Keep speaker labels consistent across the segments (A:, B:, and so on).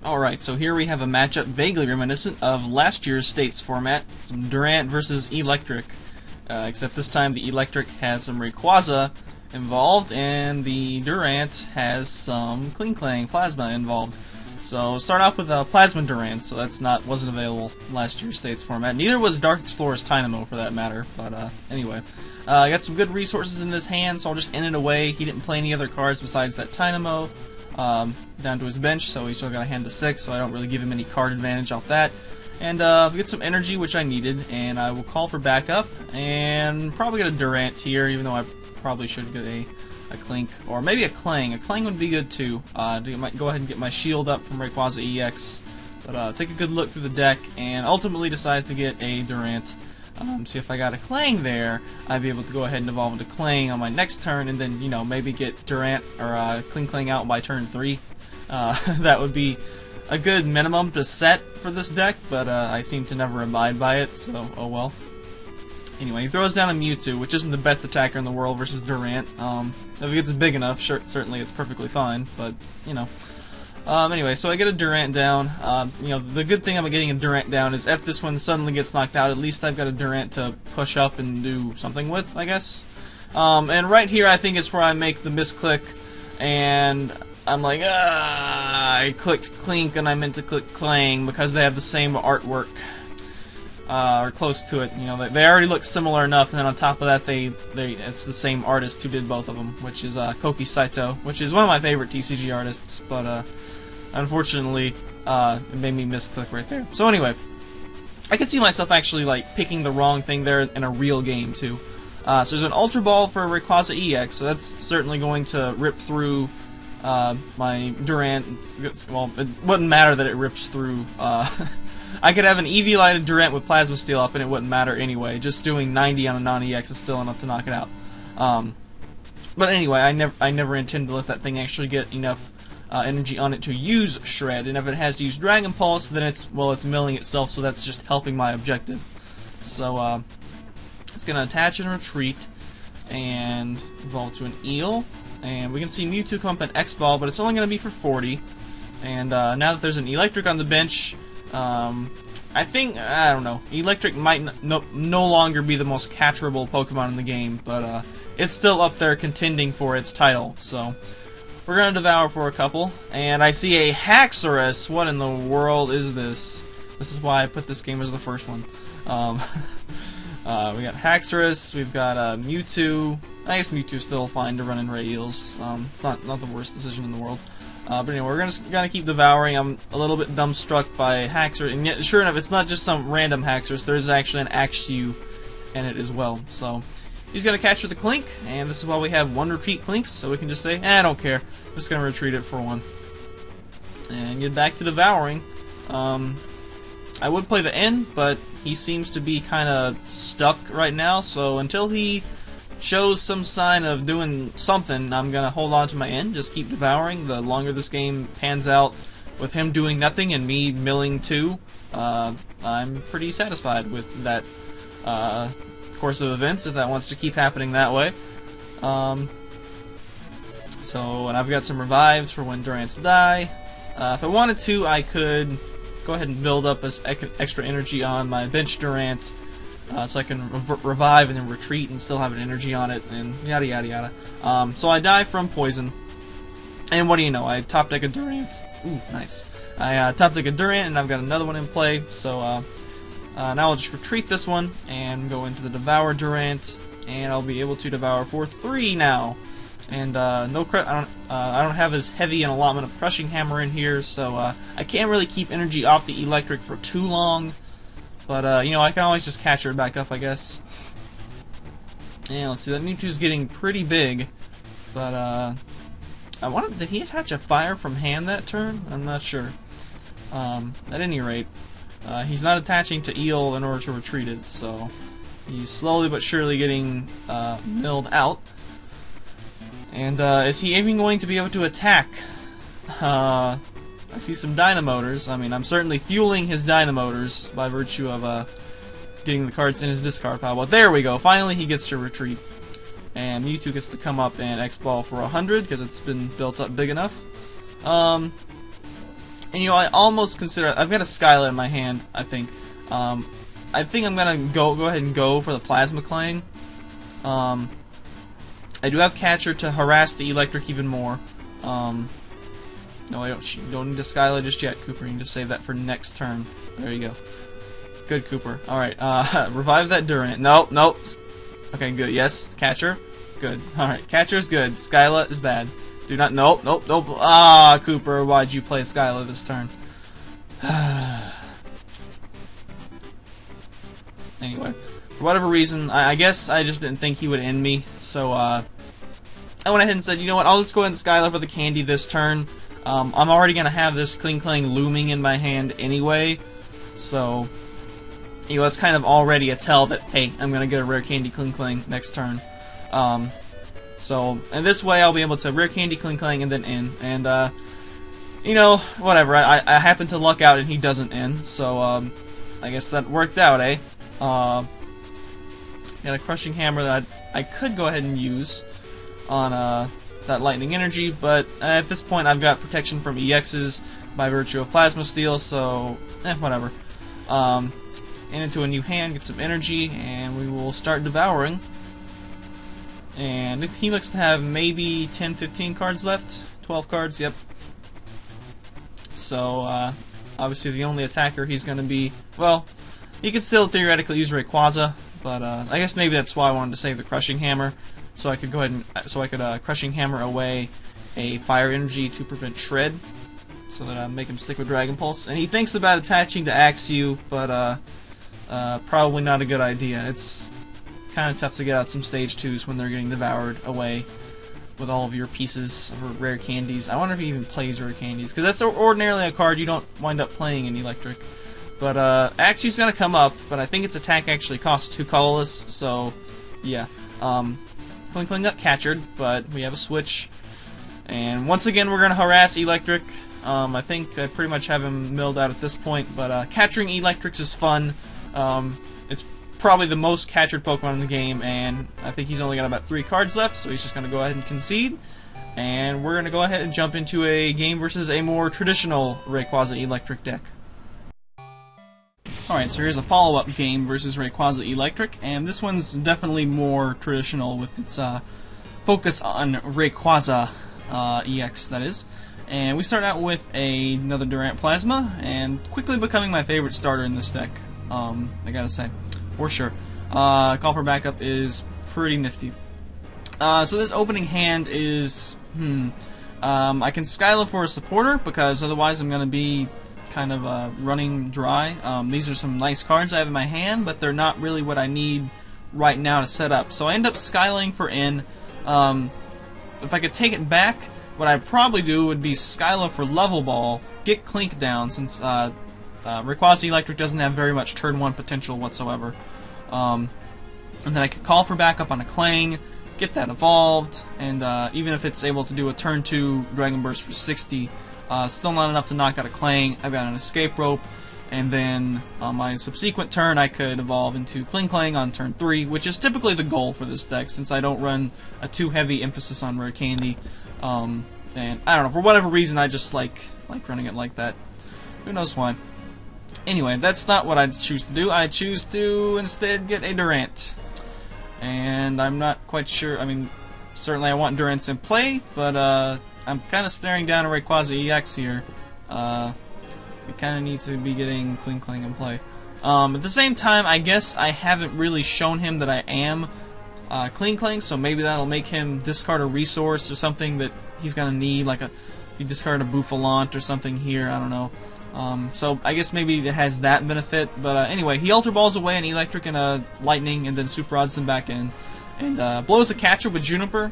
A: Alright, so here we have a matchup vaguely reminiscent of last year's States format, some Durant versus Eelektrik. Except this time the Eelektrik has some Rayquaza involved, and the Durant has some klinklang Plasma involved. So start off with a Plasma Durant, so that's wasn't available last year's States format. Neither was Dark Explorer's Tynamo for that matter, but anyway. I got some good resources in this hand, so I'll just end it away. He didn't play any other cards besides that Tynamo. Down to his bench, so he's still got a hand to 6, so I don't really give him any card advantage off that. And we get some energy, which I needed, and I will call for backup, and probably get a Durant here, even though I probably should get a Klink, or maybe a Klang. A Klang would be good too. Go ahead and get my shield up from Rayquaza EX, but take a good look through the deck, and ultimately decide to get a Durant. See if I got a Klang there, I'd be able to go ahead and evolve into Klang on my next turn, and then, you know, maybe get Durant or Klinklang out by turn 3. That would be a good minimum to set for this deck, but I seem to never abide by it, so oh well. Anyway, he throws down a Mewtwo, which isn't the best attacker in the world versus Durant. If it gets big enough, certainly it's perfectly fine, but, you know. Anyway, so I get a Durant down. You know, the good thing about getting a Durant down is if this one suddenly gets knocked out, at least I've got a Durant to push up and do something with, I guess. And right here, I think is where I make the misclick, and I'm like, I clicked Klink and I meant to click Klang because they have the same artwork, or close to it. You know, they already look similar enough, and then on top of that, it's the same artist who did both of them, which is Koki Saito, which is one of my favorite TCG artists, but unfortunately, it made me misclick right there. So anyway, I could see myself actually like picking the wrong thing there in a real game too. So there's an Ultra Ball for Rayquaza EX, so that's certainly going to rip through my Durant. Well, it wouldn't matter that it rips through. I could have an EV lighted Durant with Plasma Steel up and it wouldn't matter anyway. Just doing 90 on a non-EX is still enough to knock it out. But anyway, I never intend to let that thing actually get enough energy on it to use Shred, and if it has to use Dragon Pulse, then it's milling itself, so that's just helping my objective. So it's gonna attach and retreat and evolve to an Eel, and we can see Mewtwo come up an X-Ball, but it's only gonna be for 40. And now that there's an Eelektrik on the bench, I think, I don't know, Eelektrik might no longer be the most catcherable Pokemon in the game, but it's still up there contending for its title, so we're going to devour for a couple. And I see a HAXORUS. What in the world is this? This is why I put this game as the first one. We got HAXORUS, we've got Mewtwo. I guess Mewtwo's still fine to run in Ray Eels. It's not the worst decision in the world. But anyway, we're gonna keep devouring. I'm a little bit dumbstruck by HAXORUS, and yet, sure enough, it's not just some random HAXORUS. There's actually an Axew in it as well. So he's gonna catch with a Klink, and this is why we have 1 repeat Klinks, so we can just say, I don't care. I'm just gonna retreat it for 1, and get back to devouring. I would play the N, but he seems to be kind of stuck right now. So until he shows some sign of doing something, I'm gonna hold on to my N, just keep devouring. The longer this game pans out with him doing nothing and me milling 2, I'm pretty satisfied with that course of events, if that wants to keep happening that way. And I've got some revives for when Durants die. If I wanted to, I could go ahead and build up as extra energy on my bench Durant, so I can revive and then retreat and still have an energy on it, and yada yada yada. So I die from poison, and what do you know, I top deck a Durant. Ooh, nice. I top deck a Durant, and I've got another one in play, so now I'll just retreat this one and go into the Devour Durant, and I'll be able to devour for 3 now. And I don't have as heavy an allotment of Crushing Hammer in here, so I can't really keep energy off the Eelektrik for too long. But you know, I can always just catch her back up, I guess. And let's see, that Mewtwo's getting pretty big, but did he attach a fire from hand that turn? I'm not sure. At any rate, he's not attaching to Eel in order to retreat it, so he's slowly but surely getting milled out. And is he even going to be able to attack? I see some Dynamotors. I mean, I'm certainly fueling his Dynamotors by virtue of getting the cards in his discard pile. But there we go. Finally, he gets to retreat. And Mewtwo gets to come up and X-Ball for 100 because it's been built up big enough. And I almost consider, I've got a Skyla in my hand, I think. I think I'm gonna go ahead and go for the Plasma Clang. I do have Catcher to harass the Eelektrik even more. No, I don't need to Skyla just yet, Kooper. You need to save that for next turn. There you go. Good, Kooper. Alright, revive that Durant. Nope, nope. Okay, good. Yes, Catcher. Good. Alright, Catcher's good. Skyla is bad. Do not. Nope, nope, nope. Ah, Kooper, why'd you play Skyla this turn? Anyway, for whatever reason, I guess I just didn't think he would end me, so I went ahead and said, you know what, I'll just go ahead and Skyla for the candy this turn. I'm already going to have this Klinklang looming in my hand anyway, so it's kind of already a tell that, hey, I'm going to get a rare candy Klinklang next turn. And this way I'll be able to rare candy Klinklang and then end, and whatever, I happen to luck out and he doesn't end, so I guess that worked out, eh? Got a Crushing Hammer that I could go ahead and use on that Lightning Energy, but at this point I've got protection from EXs by virtue of Plasma Steel, so whatever. And into a new hand, get some energy, and we will start devouring. And he looks to have maybe 10-15 cards left. 12 cards, yep. So obviously the only attacker he's going to be, well, he could still theoretically use Rayquaza, but I guess maybe that's why I wanted to save the Crushing Hammer, so I could go ahead and Crushing Hammer away a Fire Energy to prevent Shred, so that I make him stick with Dragon Pulse. And he thinks about attaching to Axew, but probably not a good idea. It's kind of tough to get out some stage 2s when they're getting devoured away with all of your pieces of rare candies. I wonder if he even plays rare candies, because that's ordinarily a card you don't wind up playing in Eelektrik. But Axew's gonna come up, but I think its attack actually costs 2 colorless, so yeah. Klinklang got captured, but we have a switch. And once again we're gonna harass Eelektrik. I think I pretty much have him milled out at this point, but capturing Eelektrik is fun. It's probably the most captured Pokemon in the game, and I think he's only got about 3 cards left, so he's just gonna go ahead and concede. And we're gonna go ahead and jump into a game versus a more traditional Rayquaza Eelektrik deck. Alright, so here's a follow-up game versus Rayquaza Eelektrik, and this one's definitely more traditional with its focus on Rayquaza EX, that is. And we start out with another Durant Plasma, and quickly becoming my favorite starter in this deck, I gotta say, for sure. Call for Backup is pretty nifty. So this opening hand is, I can Skyla for a supporter, because otherwise I'm gonna be kind of running dry. These are some nice cards I have in my hand, but they're not really what I need right now to set up. So I end up Skyling for N. If I could take it back, what I'd probably do would be Skyla for Level Ball, get Klink down, since Rayquaza Eelektrik doesn't have very much turn 1 potential whatsoever. And then I could call for backup on a Klang, get that evolved, and even if it's able to do a turn 2 Dragon Burst for 60, still not enough to knock out a Klang. I've got an Escape Rope, and then on my subsequent turn I could evolve into Klinklang on turn 3, which is typically the goal for this deck, since I don't run a too heavy emphasis on rare candy. And I don't know, for whatever reason I just like running it like that. Who knows why. Anyway, that's not what I choose to do. I choose to instead get a Durant. And I'm not quite sure, I mean, certainly I want Durants in play, but I'm kind of staring down a Rayquaza EX here. We kind of need to be getting Klinklang in play. At the same time, I guess I haven't really shown him that I am Klinklang, so maybe that'll make him discard a resource or something that he's gonna need, like if he discard a Bouffalant or something here, I don't know. So I guess maybe it has that benefit, but anyway, he Ultra Balls away an Eelektrik and a Lightning, and then Super Odds them back in, and blows a Catcher with Juniper.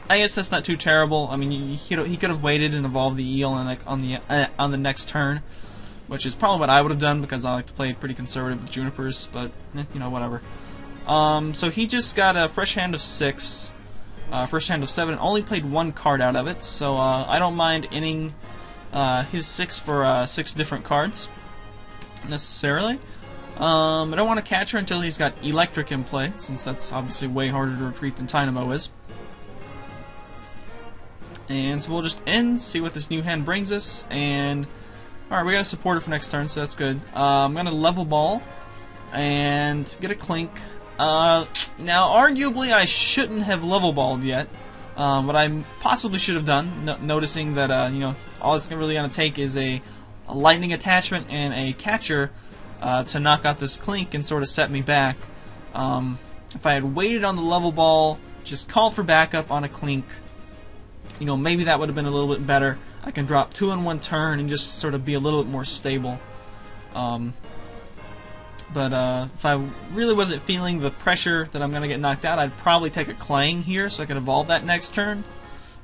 A: I guess that's not too terrible. I mean, he could have waited and evolved the Eel on the next turn, which is probably what I would have done, because I like to play pretty conservative with Junipers, but whatever. So he just got a fresh hand of 6, first hand of 7, and only played 1 card out of it, so I don't mind inning his 6 for 6 different cards, necessarily. I don't want to catch her until he's got Eelektrik in play, since that's obviously way harder to retreat than Tynamo is. And so we'll just end, see what this new hand brings us, and alright, we got a supporter for next turn, so that's good. I'm gonna level ball and get a Klink. Now, arguably, I shouldn't have level balled yet, but I possibly should have done, noticing that you know, all it's really gonna take is a lightning attachment and a catcher to knock out this Klink and sort of set me back. If I had waited on the level ball, just called for backup on a Klink, you know, maybe that would have been a little bit better. I can drop 2 in 1 turn and just sort of be a little bit more stable. But if I really wasn't feeling the pressure that I'm going to get knocked out, I'd probably take a Klang here so I can evolve that next turn.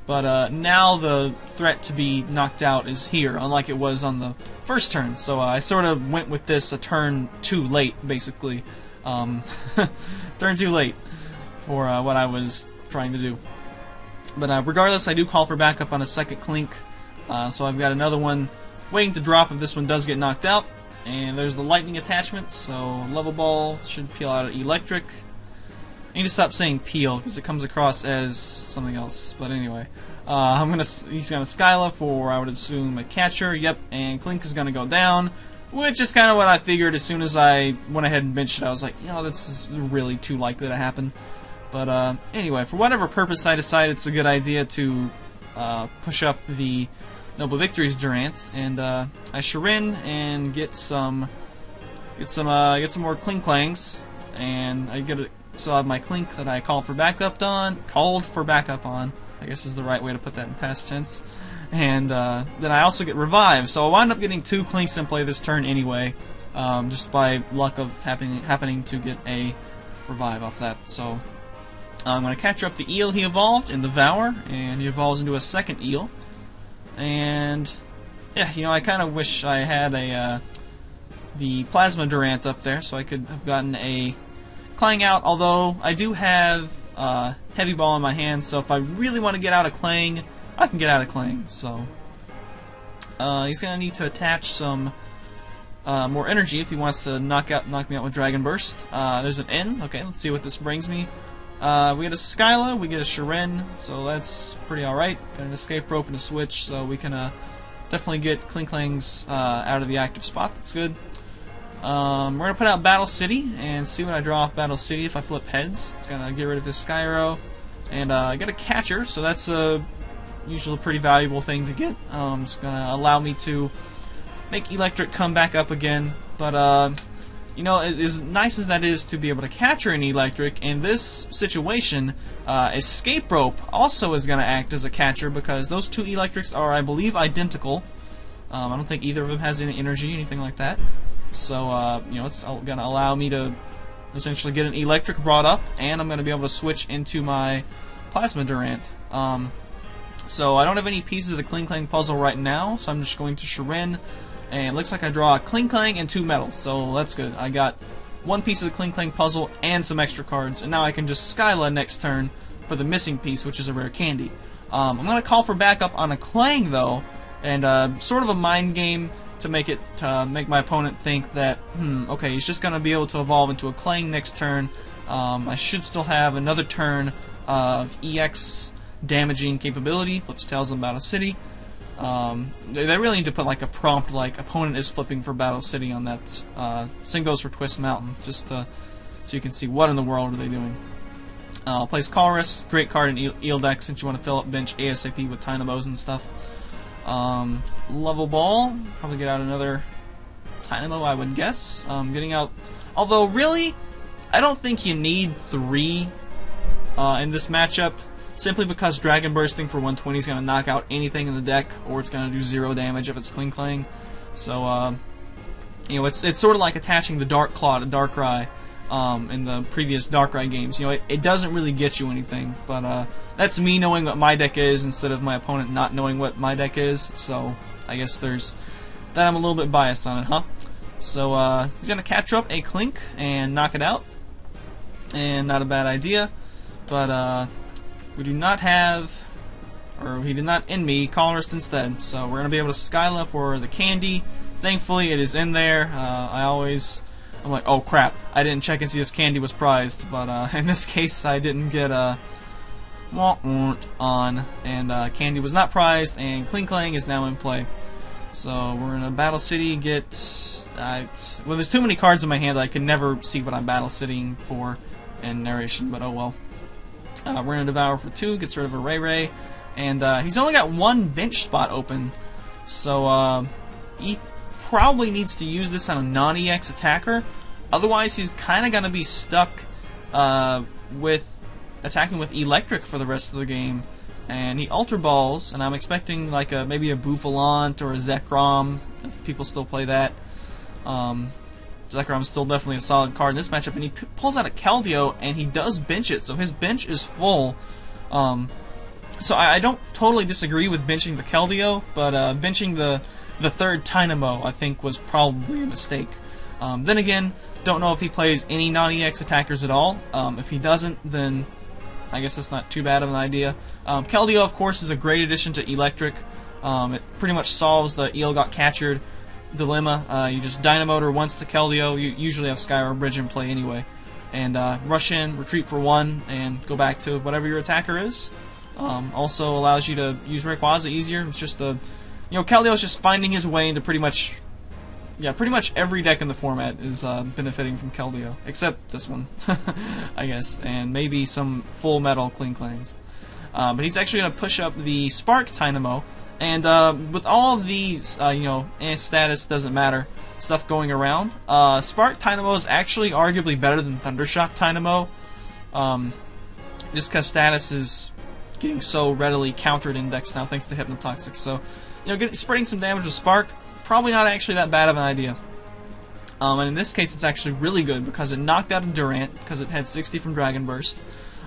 A: But now the threat to be knocked out is here, unlike it was on the first turn. So I sort of went with this a turn too late, basically. Turn too late for what I was trying to do. But regardless, I do call for backup on a second Klink. So I've got another one waiting to drop if this one does get knocked out. And there's the lightning attachment, so level ball should peel out of Eelektrik. I need to stop saying peel because it comes across as something else. But anyway, he's gonna Skyla for, I would assume, a catcher. Yep, and Klink is gonna go down, which is kind of what I figured. As soon as I went ahead and benched it, I was like, you know, this is really too likely to happen. But anyway, for whatever purpose, I decided it's a good idea to push up the Noble Victories Durant, and I Shirin and get some more Klinklangs, and I still have my Klink that I called for backup on. I guess is the right way to put that in past tense. And then I also get revived, so I wound up getting 2 Klinks in play this turn anyway, just by luck of happening to get a revive off that. So I'm going to catch up the Eel he evolved in the Devour, and he evolves into a second Eel. And yeah, you know, I kind of wish I had the Plasma Durant up there, so I could have gotten a Klang out. Although I do have Heavy Ball in my hand, so if I really want to get out of Klang, I can get out of Klang. So he's gonna need to attach some more energy if he wants to knock me out with Dragon Burst. There's an N. Okay, let's see what this brings me. We get a Skyla, we get a Shirin, so that's pretty alright. Got an Escape Rope and a Switch, so we can definitely get Klinklangs out of the active spot. That's good. We're going to put out Battle City and see what I draw off Battle City if I flip heads. It's going to get rid of this Skyro. And I get a Catcher, so that's usually a pretty valuable thing to get. It's going to allow me to make Eelektrik come back up again. But you know, as nice as that is to be able to capture an Eelektrik, in this situation, Escape Rope also is going to act as a catcher because those 2 Eelektriks are, I believe, identical. I don't think either of them has any energy, anything like that. So, you know, it's going to allow me to essentially get an Eelektrik brought up, and I'm going to be able to switch into my Plasma Durant. So I don't have any pieces of the Klinklang puzzle right now, so I'm just going to Shirin. And it looks like I draw a Klinklang and 2 metals, so that's good. I got 1 piece of the Klinklang puzzle and some extra cards, and now I can just Skyla next turn for the missing piece, which is a rare candy. I'm going to call for backup on a Klang, though, and sort of a mind game to make my opponent think that, okay, he's just going to be able to evolve into a Klang next turn. I should still have another turn of EX damaging capability, flips tails on Battle City. They really need to put like a prompt like opponent is flipping for Battle City on that. Same goes for Twist Mountain, just so you can see what in the world are they doing. Plays HAXORUS, great card in Eel deck since you want to fill up bench ASAP with Dynamos and stuff. Level Ball, probably get out another Dynamo, I would guess. Getting out, although really, I don't think you need 3 in this matchup. Simply because Dragon Bursting for 120 is going to knock out anything in the deck, or it's going to do 0 damage if it's Klinklang. So, you know, it's sort of like attaching the Dark Claw to Darkrai in the previous Darkrai games. You know, it doesn't really get you anything, but that's me knowing what my deck is instead of my opponent not knowing what my deck is. So, I guess there's that. I'm a little bit biased on it, huh? So, he's going to catch up a Klink and knock it out, and not a bad idea, but we do not have, or he did not end me, HAXORUS instead. So we're going to be able to Skyla for the candy. Thankfully it is in there. I'm like, oh crap, I didn't check and see if candy was prized. But in this case I didn't get on, and Candy was not prized, and Klinklang is now in play. So we're in a Battle City. Well, there's too many cards in my hand that I can never see what I'm Battle Citying for in narration, but oh well. We're gonna Devour for 2, gets rid of a Ray, and he's only got one bench spot open, so he probably needs to use this on a non-EX attacker. Otherwise, he's kind of gonna be stuck with attacking with Eelektrik for the rest of the game. And he Ultra Balls, and I'm expecting like maybe a Bouffalant or a Zekrom, if people still play that. Zekrom's still definitely a solid card in this matchup, and he pulls out a Keldeo, and he does bench it, so his bench is full. So I don't totally disagree with benching the Keldeo, but benching the third Dynamo I think was probably a mistake. Then again, don't know if he plays any non-EX attackers at all. If he doesn't, then I guess that's not too bad of an idea. Keldeo, of course, is a great addition to Eelektrik. It pretty much solves the Eel got captured dilemma. You just Dynamotor once to Keldeo. You usually have Sky or Bridge in play anyway. And rush in, retreat for 1, and go back to whatever your attacker is. Also allows you to use Rayquaza easier. It's just Keldeo's just finding his way into pretty much every deck in the format is benefiting from Keldeo, except this one, I guess, and maybe some full metal Klinklangs. But he's actually going to push up the Spark Dynamo, and with all of these, status doesn't matter stuff going around, Spark Dynamo is actually arguably better than Thundershock Dynamo, just because status is getting so readily countered indexed now thanks to Hypnotoxic. So, spreading some damage with Spark, probably not actually that bad of an idea. And in this case, it's actually really good because it knocked out a Durant because it had 60 from Dragon Burst.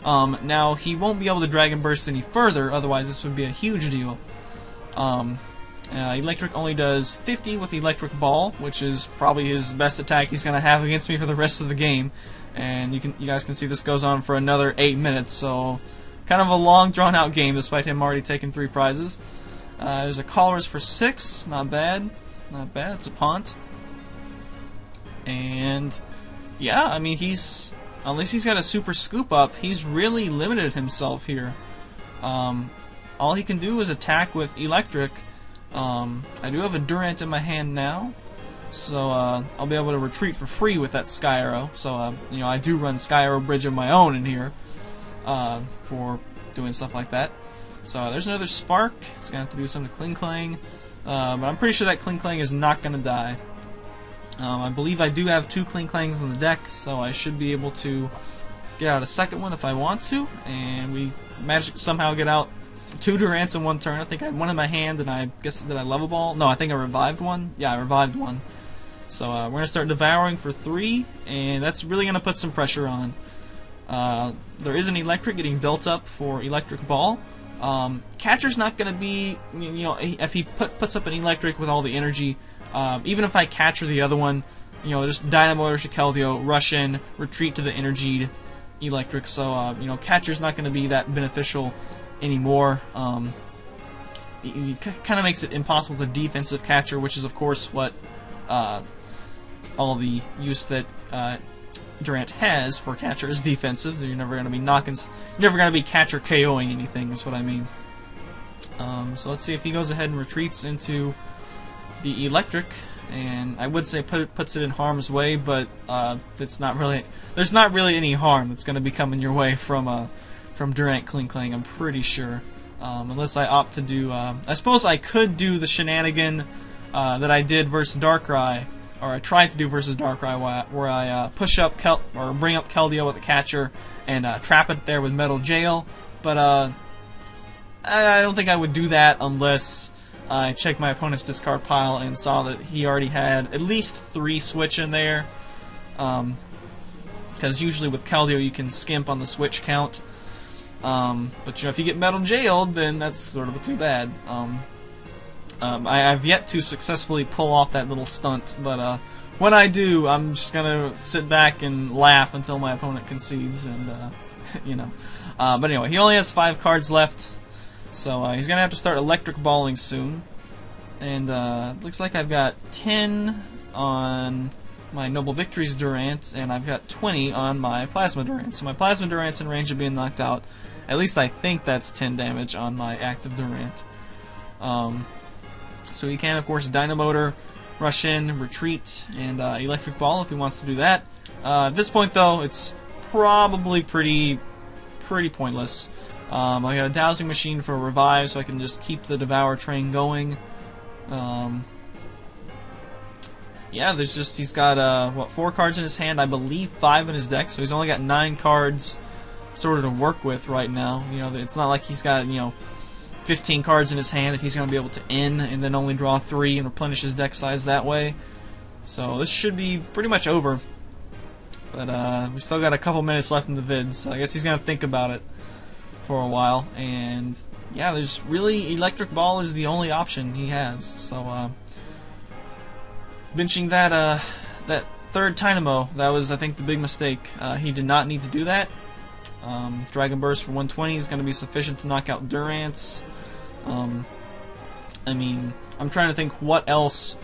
A: Now, he won't be able to Dragon Burst any further, otherwise this would be a huge deal. Eelektrik only does 50 with Electric Ball, which is probably his best attack he's going to have against me for the rest of the game. And you guys can see this goes on for another 8 minutes, so kind of a long, drawn-out game despite him already taking 3 prizes. There's a Colress for 6, not bad. Not bad, it's a Pont. And yeah, I mean, unless he's got a super scoop up, he's really limited himself here. All he can do is attack with Eelektrik. I do have a Durant in my hand now, so I'll be able to retreat for free with that Sky Arrow. So I do run Sky Arrow Bridge of my own in here for doing stuff like that. So there's another Spark. It's gonna have to do something to Klinklang, but I'm pretty sure that Klinklang is not gonna die. I believe I do have 2 Klinklangs in the deck, so I should be able to get out a second one if I want to, and we managed to somehow get out 2 Durants in 1 turn. I think I had one in my hand, and I guess, did I level ball? No, I think I revived one. Yeah, I revived one. So we're going to start devouring for 3, and that's really going to put some pressure on. There is an Eelektrik getting built up for Electric Ball. Catcher's not going to be, if he puts up an Eelektrik with all the energy, even if I catcher the other one, just Dynamo or Keldeo, rush in, retreat to the energied Eelektrik. So, catcher's not going to be that beneficial anymore. It kind of makes it impossible to defensive catcher, which is of course what all the use that Durant has for catcher is defensive. You're never going to be you're never going to be catcher KOing anything, is what I mean. So let's see if he goes ahead and retreats into the Eelektrik, and I would say puts it in harm's way, but there's not really any harm that's going to be coming your way from DurantKlang, I'm pretty sure. Unless I opt to do, I suppose I could do the shenanigan that I did versus Darkrai, or I tried to do versus Darkrai, where I push up or bring up Keldeo with a catcher and trap it there with Metal Jail. But I don't think I would do that unless I checked my opponent's discard pile and saw that he already had at least 3 switch in there. Because usually with Keldeo you can skimp on the switch count. But if you get Metal Jailed, then that's sort of too bad. I've yet to successfully pull off that little stunt, but when I do, I'm just gonna sit back and laugh until my opponent concedes, and But anyway, he only has 5 cards left, so he's gonna have to start electric balling soon. And looks like I've got 10 on my Noble Victories Durant, and I've got 20 on my Plasma Durant. So my Plasma Durant's in range of being knocked out, At least I think that's 10 damage on my active Durant. So he can, of course, Dynamotor, rush in, retreat, and Electric Ball if he wants to do that. At this point, though, it's probably pretty pointless. I got a Dowsing Machine for a revive, so I can just keep the Devour train going. Yeah, he's got what, 4 cards in his hand, I believe 5 in his deck, so he's only got 9 cards sort of to work with right now. You know, it's not like he's got 15 cards in his hand that he's going to be able to end and then only draw 3 and replenish his deck size that way. So this should be pretty much over. But we still got a couple minutes left in the vid, so I guess he's going to think about it for a while. And yeah, there's really Electric Ball is the only option he has. So benching that third Dynamo, that was, I think, the big mistake. He did not need to do that. Dragon Burst for 120 is going to be sufficient to knock out Durant's. I mean, I'm trying to think what else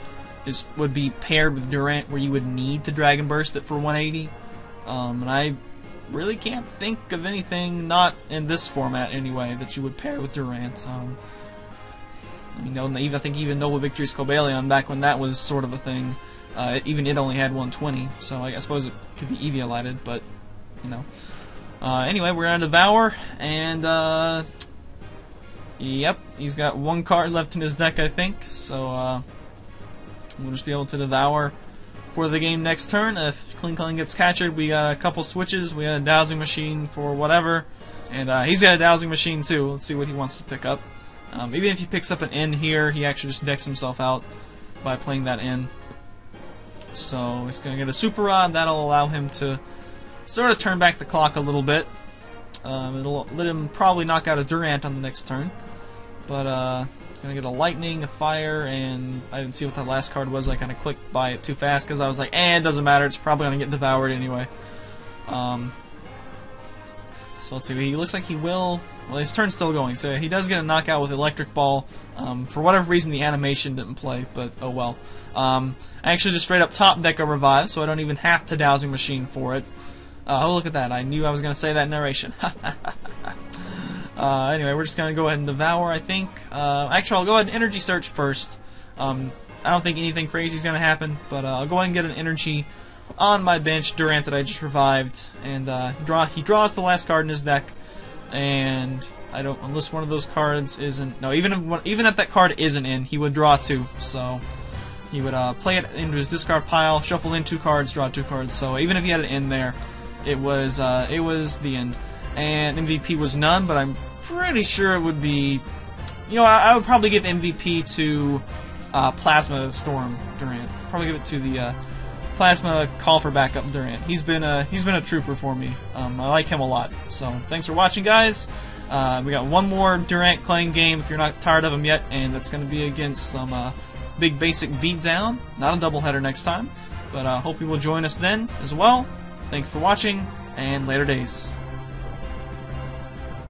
A: would be paired with Durant where you would need to Dragon Burst it for 180. And I really can't think of anything, not in this format anyway, that you would pair with Durant. I think even Noble Victory's Cobalion, back when that was sort of a thing, even it only had 120, so I suppose it could be Eviolighted, but, anyway, we're going to Devour, and, yep, he's got 1 card left in his deck, I think, so, we'll just be able to Devour for the game next turn. If Klinklang gets captured, we got a couple switches. We got a Dowsing Machine for whatever, and he's got a Dowsing Machine too. Let's see what he wants to pick up. Even if he picks up an N here, he actually just decks himself out by playing that N. So he's going to get a Super Rod. That'll allow him to sort of turn back the clock a little bit. It'll let him probably knock out a Durant on the next turn. But he's going to get a Lightning, a Fire, and I didn't see what that last card was. I kind of clicked by it too fast because I was like, it doesn't matter. It's probably going to get devoured anyway. So let's see. He looks like he will. Well, his turn's still going, so he does get a knockout with Electric Ball. For whatever reason, the animation didn't play, but oh well. I actually just straight up top deck a Revive, so I don't even have to Dowsing Machine for it. Oh, look at that. I knew I was going to say that narration. Anyway, we're just going to go ahead and Devour, I think. Actually, I'll go ahead and Energy Search first. I don't think anything crazy is going to happen, but I'll go ahead and get an Energy on my bench, Durant that I just revived, and he draws the last card in his deck, and unless one of those cards isn't, no, even if that card isn't in, he would draw 2, so he would play it into his discard pile, shuffle in 2 cards, draw 2 cards, so even if he had it in there, it was the end. And MVP was none, but I'm pretty sure it would be, I would probably give MVP to Plasma Storm Durant. Probably give it to the Plasma Call for Backup Durant. He's been a trooper for me. I like him a lot. So thanks for watching, guys. We got one more DurantKlang game if you're not tired of him yet, and that's going to be against some big basic beatdown. Not a doubleheader next time, but hope you will join us then as well. Thanks for watching, and later days.